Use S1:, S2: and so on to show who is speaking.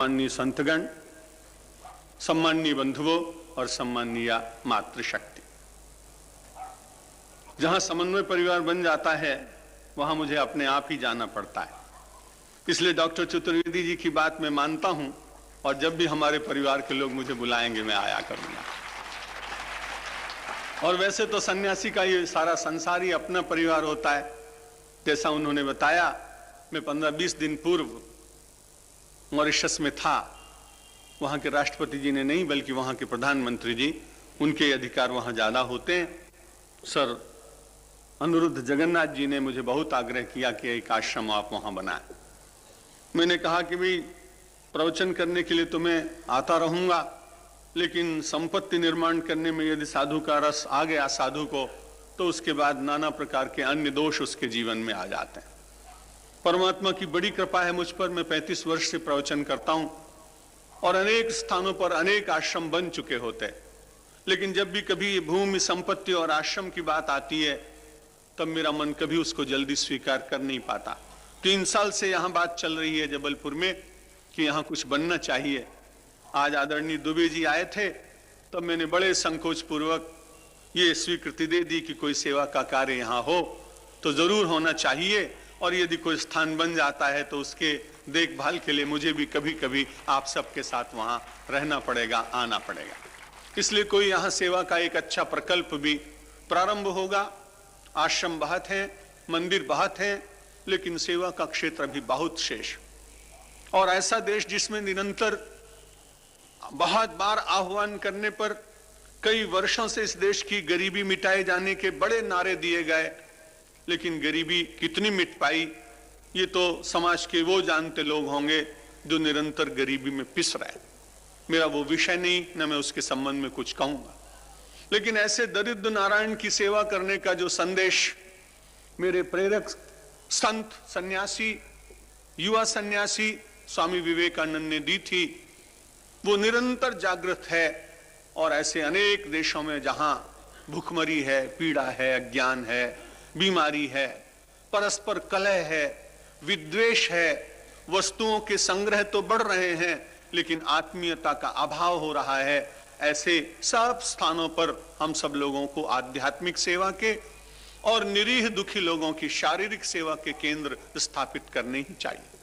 S1: सम्माननीय संतगण, सम्माननीय बंधुओं और सम्माननीय मातृशक्ति, जहां समन्वय परिवार बन जाता है वहां मुझे अपने आप ही जाना पड़ता है। इसलिए डॉक्टर चतुर्वेदी जी की बात मैं मानता हूं और जब भी हमारे परिवार के लोग मुझे बुलाएंगे मैं आया करूंगा। और वैसे तो सन्यासी का ये सारा संसार ही अपना परिवार होता है। जैसा उन्होंने बताया, मैं 15-20 दिन पूर्व मॉरिशस में था। वहां के राष्ट्रपति जी ने नहीं बल्कि वहां के प्रधानमंत्री जी, उनके अधिकार वहां ज्यादा होते हैं। सर अनुरुद्ध जगन्नाथ जी ने मुझे बहुत आग्रह किया कि एक आश्रम आप वहां बनाएं। मैंने कहा कि भाई प्रवचन करने के लिए तो मैं आता रहूंगा, लेकिन संपत्ति निर्माण करने में यदि साधु का रस आ गया साधु को, तो उसके बाद नाना प्रकार के अन्य दोष उसके जीवन में आ जाते हैं। परमात्मा की बड़ी कृपा है मुझ पर। मैं 35 वर्ष से प्रवचन करता हूं और अनेक स्थानों पर अनेक आश्रम बन चुके होते हैं, लेकिन जब भी कभी भूमि संपत्ति और आश्रम की बात आती है तब मेरा मन कभी उसको जल्दी स्वीकार कर नहीं पाता। 3 साल से यहां बात चल रही है जबलपुर में कि यहां कुछ बनना चाहिए। आज आदरणीय दुबे जी आए थे, तब मैंने बड़े संकोच पूर्वक ये स्वीकृति दे दी कि कोई सेवा का कार्य यहां हो तो जरूर होना चाहिए, और यदि कोई स्थान बन जाता है तो उसके देखभाल के लिए मुझे भी कभी कभी आप सबके साथ वहां रहना पड़ेगा, आना पड़ेगा। इसलिए कोई यहां सेवा का एक अच्छा प्रकल्प भी प्रारंभ होगा। आश्रम बहुत है, मंदिर बहुत है, लेकिन सेवा का क्षेत्र अभी बहुत शेष। और ऐसा देश जिसमें निरंतर बहुत बार आह्वान करने पर कई वर्षों से इस देश की गरीबी मिटाए जाने के बड़े नारे दिए गए, लेकिन गरीबी कितनी मिट पाई ये तो समाज के वो जानते लोग होंगे जो निरंतर गरीबी में पिस रहे। मेरा वो विषय नहीं, न मैं उसके संबंध में कुछ कहूंगा, लेकिन ऐसे दरिद्र नारायण की सेवा करने का जो संदेश मेरे प्रेरक संत सन्यासी, युवा सन्यासी स्वामी विवेकानंद ने दी थी, वो निरंतर जागृत है। और ऐसे अनेक देशों में जहां भूखमरी है, पीड़ा है, अज्ञान है, बीमारी है, परस्पर कलह है, विद्वेष है, वस्तुओं के संग्रह तो बढ़ रहे हैं लेकिन आत्मीयता का अभाव हो रहा है, ऐसे सब स्थानों पर हम सब लोगों को आध्यात्मिक सेवा के और निरीह दुखी लोगों की शारीरिक सेवा के केंद्र स्थापित करने ही चाहिए।